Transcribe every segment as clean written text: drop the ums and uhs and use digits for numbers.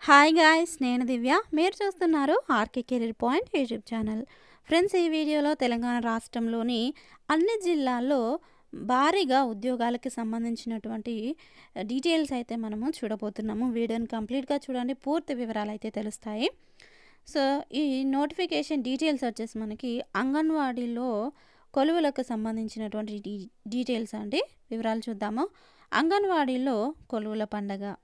Hi guys, నేను దివ్య. మీరు చూస్తున్నారు RK career point YouTube channel. Friends, ఈ వీడియోలో తెలంగాణ రాష్ట్రంలోని అన్ని జిల్లాల్లో భారీగా ఉద్యోగాలకి సంబంధించినటువంటి డీటెయిల్స్ అయితే మనము చూడబోతున్నాము. వీడియోని కంప్లీట్గా చూడండి, పూర్తి వివరాలు అయితే తెలుస్తాయి. సో ఈ నోటిఫికేషన్ డీటెయిల్స్ వచ్చేసి మనకి అంగన్వాడీలో కొలువులకు సంబంధించినటువంటి డీటెయిల్స్ అండి. వివరాలు చూద్దాము. అంగన్వాడీలో కొలువుల పండగ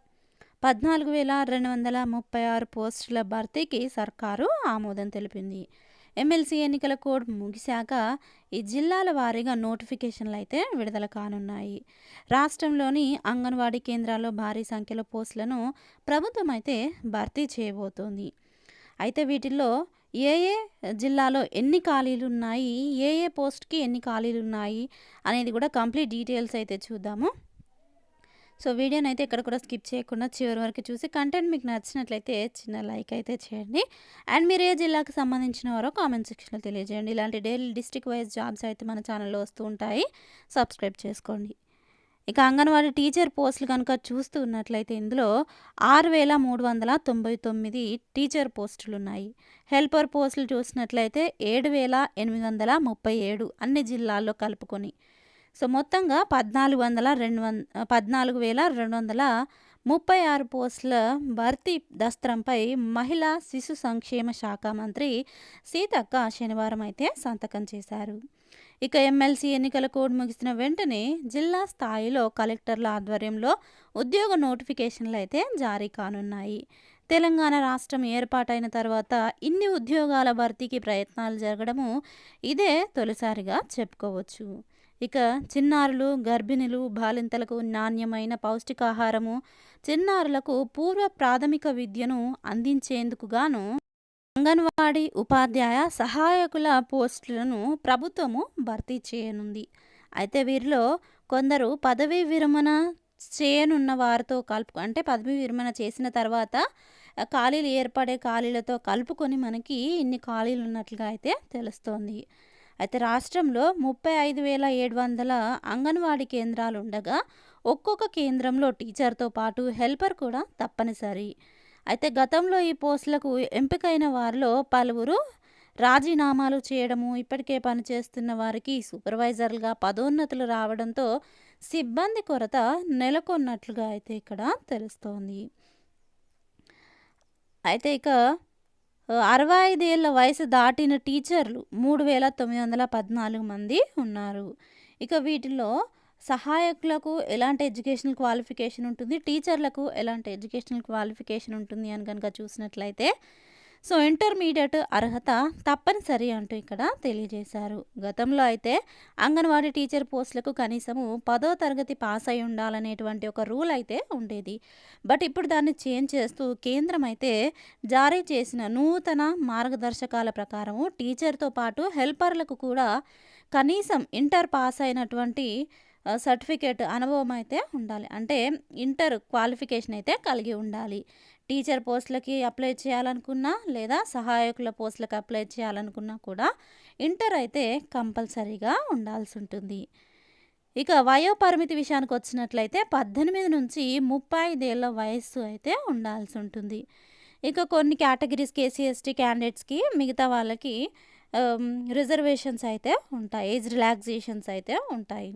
14,236 పోస్టుల భర్తీకి సర్కారు ఆమోదం తెలిపింది. ఎమ్మెల్సీ ఎన్నికల కోడ్ ముగిశాక ఈ జిల్లాల వారీగా నోటిఫికేషన్లు అయితే విడుదల కానున్నాయి. రాష్ట్రంలోని అంగన్వాడీ కేంద్రాల్లో భారీ సంఖ్యలో పోస్టులను ప్రభుత్వం అయితే భర్తీ చేయబోతోంది. అయితే వీటిల్లో ఏ ఏ జిల్లాలో ఎన్ని ఖాళీలు ఉన్నాయి, ఏ ఏ పోస్ట్కి ఎన్ని ఖాళీలు ఉన్నాయి అనేది కూడా కంప్లీట్ డీటెయిల్స్ అయితే చూద్దాము. సో వీడియోని అయితే ఇక్కడ కూడా స్కిప్ చేయకుండా చివరి వరకు చూసి కంటెంట్ మీకు నచ్చినట్లయితే చిన్న లైక్ అయితే చేయండి. అండ్ మీరు ఏ జిల్లాకు సంబంధించిన వారో కామెంట్ సెక్షన్లో తెలియజేయండి. ఇలాంటి డైలీ డిస్ట్రిక్ట్ వైజ్ జాబ్స్ అయితే మన ఛానల్లో వస్తూ ఉంటాయి, సబ్స్క్రైబ్ చేసుకోండి. ఇక అంగన్వాడీ టీచర్ పోస్టులు కనుక చూస్తూ ఉన్నట్లయితే ఇందులో 6,399 టీచర్ పోస్టులు ఉన్నాయి. హెల్పర్ పోస్టులు చూసినట్లయితే 7,837 అన్ని జిల్లాల్లో కలుపుకొని. సో మొత్తంగా 14,236 పోస్టుల భర్తీ దస్త్రంపై మహిళా శిశు సంక్షేమ శాఖ మంత్రి సీతక్క శనివారం అయితే సంతకం చేశారు. ఇక ఎమ్మెల్సీ ఎన్నికల కోడ్ ముగిసిన వెంటనే జిల్లా స్థాయిలో కలెక్టర్ల ఆధ్వర్యంలో ఉద్యోగ నోటిఫికేషన్లు అయితే జారీ కానున్నాయి. తెలంగాణ రాష్ట్రం ఏర్పాటైన తర్వాత ఇన్ని ఉద్యోగాల భర్తీకి ప్రయత్నాలు జరగడము ఇదే తొలిసారిగా చెప్పుకోవచ్చు. ఇక చిన్నారులు, గర్భిణులు, బాలింతలకు నాణ్యమైన పౌష్టికాహారము, చిన్నారులకు పూర్వ ప్రాథమిక విద్యను అందించేందుకు గాను అంగన్వాడీ ఉపాధ్యాయ సహాయకుల పోస్టులను ప్రభుత్వము భర్తీ చేయనుంది. అయితే వీరిలో కొందరు పదవీ విరమణ చేయనున్న వారితో పదవీ విరమణ చేసిన తర్వాత ఖాళీలు ఏర్పడే ఖాళీలతో కలుపుకొని మనకి ఇన్ని ఖాళీలు ఉన్నట్లుగా అయితే తెలుస్తోంది. అయితే రాష్ట్రంలో 35,700 అంగన్వాడీ కేంద్రాలు ఉండగా ఒక్కొక్క కేంద్రంలో టీచర్తో పాటు హెల్పర్ కూడా తప్పనిసరి. అయితే గతంలో ఈ పోస్టులకు ఎంపికైన వారిలో పలువురు రాజీనామాలు చేయడము, ఇప్పటికే పనిచేస్తున్న వారికి సూపర్వైజర్లుగా పదోన్నతులు రావడంతో సిబ్బంది కొరత నెలకొన్నట్లుగా అయితే ఇక్కడ తెలుస్తోంది. అయితే ఇక 65 ఏళ్ల వయసు దాటిన టీచర్లు 3,914 మంది ఉన్నారు. ఇక వీటిలో సహాయకులకు ఎలాంటి ఎడ్యుకేషనల్ క్వాలిఫికేషన్ ఉంటుంది, టీచర్లకు ఎలాంటి ఎడ్యుకేషనల్ క్వాలిఫికేషన్ ఉంటుంది అని కనుక చూసినట్లయితే సో ఇంటర్మీడియట్ అర్హత తప్పనిసరి అంటూ ఇక్కడ తెలియజేశారు. గతంలో అయితే అంగన్వాడీ టీచర్ పోస్టులకు కనీసము 10వ తరగతి పాస్ అయి ఉండాలనేటువంటి ఒక రూల్ అయితే ఉండేది. బట్ ఇప్పుడు దాన్ని చేంజ్ చేస్తూ కేంద్రం అయితే జారీ చేసిన నూతన మార్గదర్శకాల ప్రకారము టీచర్తో పాటు హెల్పర్లకు కూడా కనీసం ఇంటర్ పాస్ అయినటువంటి సర్టిఫికేట్ అనుభవం అయితే ఉండాలి. అంటే ఇంటర్ క్వాలిఫికేషన్ అయితే కలిగి ఉండాలి. టీచర్ పోస్టులకి అప్లై చేయాలనుకున్నా లేదా సహాయకుల పోస్టులకు అప్లై చేయాలనుకున్నా కూడా ఇంటర్ అయితే కంపల్సరీగా ఉండాల్సి ఉంటుంది. ఇక వయోపరిమితి విషయానికి వచ్చినట్లయితే 18 నుంచి 35 ఏళ్ళ వయస్సు అయితే ఉండాల్సి ఉంటుంది. ఇక కొన్ని కేటగిరీస్కి ఎస్సీ ఎస్టీ క్యాండిడేట్స్కి మిగతా వాళ్ళకి రిజర్వేషన్స్ అయితే ఉంటాయి, ఏజ్ రిలాక్సేషన్స్ అయితే ఉంటాయి.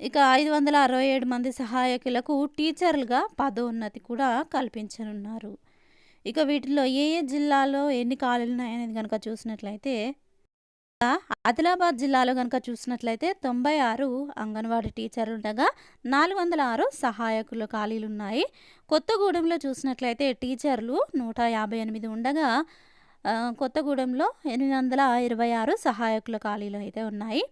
ఇక 567 మంది సహాయకులకు టీచర్లుగా పదోన్నతి కూడా కల్పించనున్నారు. ఇక వీటిలో ఏ ఏ జిల్లాలో ఎన్ని ఖాళీలు ఉన్నాయనేది కనుక చూసినట్లయితే ఆదిలాబాద్ జిల్లాలో కనుక చూసినట్లయితే 96 అంగన్వాడీ టీచర్లు ఉండగా 406 సహాయకుల ఖాళీలు ఉన్నాయి. కొత్తగూడెంలో చూసినట్లయితే టీచర్లు 158 ఉండగా కొత్తగూడెంలో 826 సహాయకుల ఖాళీలు అయితే ఉన్నాయి.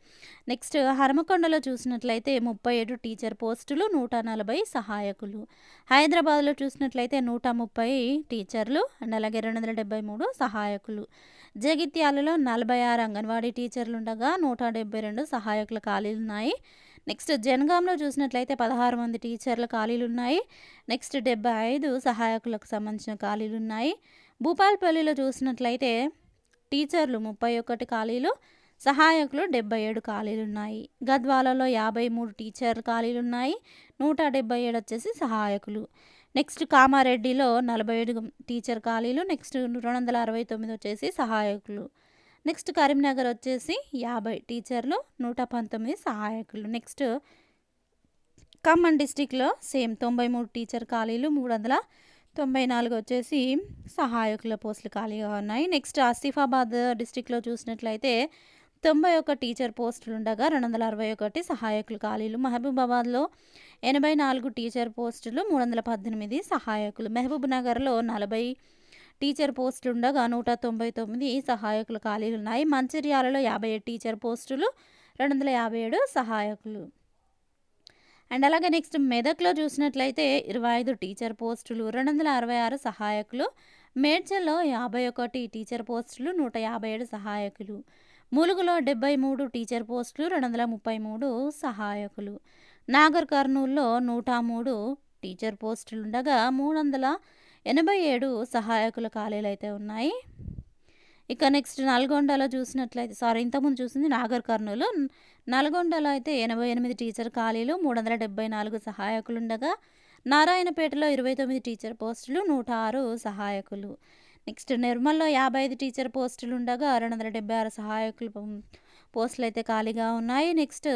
నెక్స్ట్ హనుమకొండలో చూసినట్లయితే 37 టీచర్ పోస్టులు, 140 సహాయకులు. హైదరాబాద్లో చూసినట్లయితే 130 టీచర్లు అండ్ అలాగే 273 సహాయకులు. జగిత్యాలలో 46 అంగన్వాడీ టీచర్లు ఉండగా 172 సహాయకుల ఖాళీలు ఉన్నాయి. నెక్స్ట్ జనగాంలో చూసినట్లయితే 16 మంది టీచర్ల ఖాళీలు ఉన్నాయి. నెక్స్ట్ 75 సహాయకులకు సంబంధించిన ఖాళీలు ఉన్నాయి. భూపాల్పల్లిలో చూసినట్లయితే టీచర్లు 31 ఖాళీలు, సహాయకులు 77 ఖాళీలు ఉన్నాయి. గద్వాలలో 53 టీచర్ ఖాళీలు ఉన్నాయి. 177 వచ్చేసి సహాయకులు. నెక్స్ట్ కామారెడ్డిలో 47 టీచర్ ఖాళీలు. నెక్స్ట్ 269 వచ్చేసి సహాయకులు. నెక్స్ట్ కరీంనగర్ వచ్చేసి 50 టీచర్లు, 119 సహాయకులు. నెక్స్ట్ ఖమ్మం డిస్టిక్‌లో సేమ్ 93 టీచర్ ఖాళీలు, 394 వచ్చేసి సహాయకుల పోస్టులు ఖాళీగా ఉన్నాయి. నెక్స్ట్ ఆసిఫాబాద్ డిస్టిక్‌లో చూసినట్లయితే 91 టీచర్ పోస్టులుండగా 261 సహాయకులు ఖాళీలు. మహబూబాబాద్‌లో 84 టీచర్ పోస్టులు, 318 సహాయకులు. మహబూబ్‌నగర్‌లో 40 టీచర్ పోస్టులుండగా 199 సహాయకుల ఖాళీలున్నాయి. మంచిర్యాలలో 57 టీచర్ పోస్టులు, 257 సహాయకులు. అండ్ అలాగే నెక్స్ట్ మెదక్‌లో చూసినట్లయితే 25 టీచర్ పోస్టులు, 266 సహాయకులు. మేడ్చల్లో 51 టీచర్ పోస్టులు, 157 సహాయకులు. ములుగులో 73 టీచర్ పోస్టులు, 233 సహాయకులు. నాగర్ కర్నూల్‌లో 103 టీచర్ పోస్టులుండగా 387 సహాయకుల ఖాళీలైతే ఉన్నాయి. ఇక నెక్స్ట్ నల్గొండలో చూసినట్లయితే ఇంతకుముందు చూసింది నాగర్ కర్నూలు. నల్గొండలో అయితే 88 టీచర్ ఖాళీలు, 374 సహాయకులుండగా నారాయణపేటలో 29 టీచర్ పోస్టులు, 106 సహాయకులు. నెక్స్ట్ నిర్మల్లో 55 టీచర్ పోస్టులుండగా 276 సహాయకులు పోస్టులైతే ఖాళీగా ఉన్నాయి. నెక్స్ట్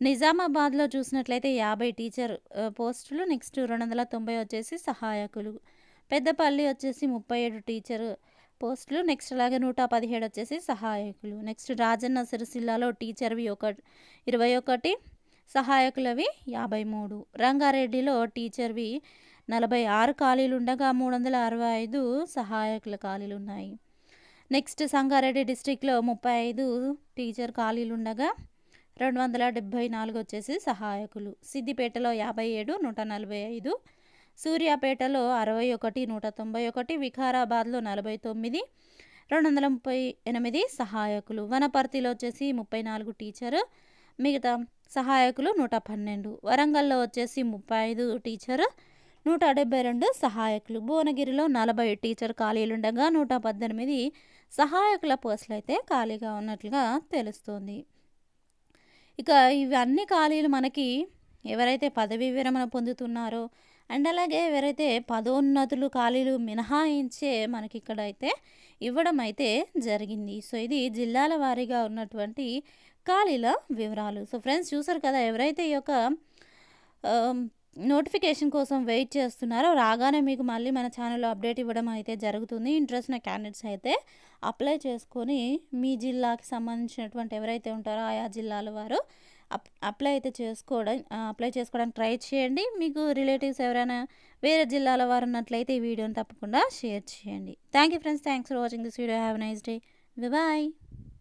నిజామాబాద్‌లో చూసినట్లయితే 50 టీచర్ పోస్టులు, నెక్స్ట్ 290 వచ్చేసి సహాయకులు. పెద్దపల్లి వచ్చేసి 37 టీచర్ పోస్టులు, నెక్స్ట్ అలాగే 117 వచ్చేసి సహాయకులు. నెక్స్ట్ రాజన్న సిరిసిల్లాలో టీచర్‌వి 21, సహాయకులవి 53. రంగారెడ్డిలో టీచర్‌వి 46 ఖాళీలుండగా 365 సహాయకుల ఖాళీలున్నాయి. నెక్స్ట్ సంగారెడ్డి డిస్ట్రిక్ట్‌లో 35 టీచర్ ఖాళీలుండగా 274 వచ్చేసి సహాయకులు. సిద్దిపేటలో 57, 145. సూర్యాపేటలో 61, 191. వికారాబాద్‌లో 49, 238 సహాయకులు. వనపర్తిలో వచ్చేసి 34 టీచరు, మిగతా సహాయకులు 112. వరంగల్‌లో వచ్చేసి 35 టీచరు, 172 సహాయకులు. భువనగిరిలో 40 టీచర్ ఖాళీలుండగా 118 సహాయకుల పోస్టులైతే ఖాళీగా ఉన్నట్లుగా తెలుస్తోంది. ఇక ఇవన్నీ ఖాళీలు మనకి ఎవరైతే పదవీ విరమణ పొందుతున్నారో అండ్ అలాగే ఎవరైతే పదోన్నతులు ఖాళీలు మినహాయించే మనకి ఇక్కడైతే ఇవ్వడం అయితే జరిగింది. సో ఇది జిల్లాల వారీగా ఉన్నటువంటి ఖాళీల వివరాలు. సో ఫ్రెండ్స్ చూసారు కదా, ఎవరైతే ఈ యొక్క నోటిఫికేషన్ కోసం వెయిట్ చేస్తున్నారో రాగానే మీకు మళ్ళీ మన ఛానల్లో అప్డేట్ ఇవ్వడం అయితే జరుగుతుంది. ఇంట్రెస్ట్ ఉన్న క్యాండిడేట్స్ అయితే అప్లై చేసుకొని మీ జిల్లాకి సంబంధించినటువంటి ఎవరైతే ఉంటారో ఆయా జిల్లాల వారు అప్లై చేసుకోవడానికి ట్రై చేయండి. మీకు రిలేటివ్స్ ఎవరైనా వేరే జిల్లాల వారు ఉన్నట్లయితే ఈ వీడియోని తప్పకుండా షేర్ చేయండి. Thank you friends, thanks for watching this video. Have a nice day. Bye.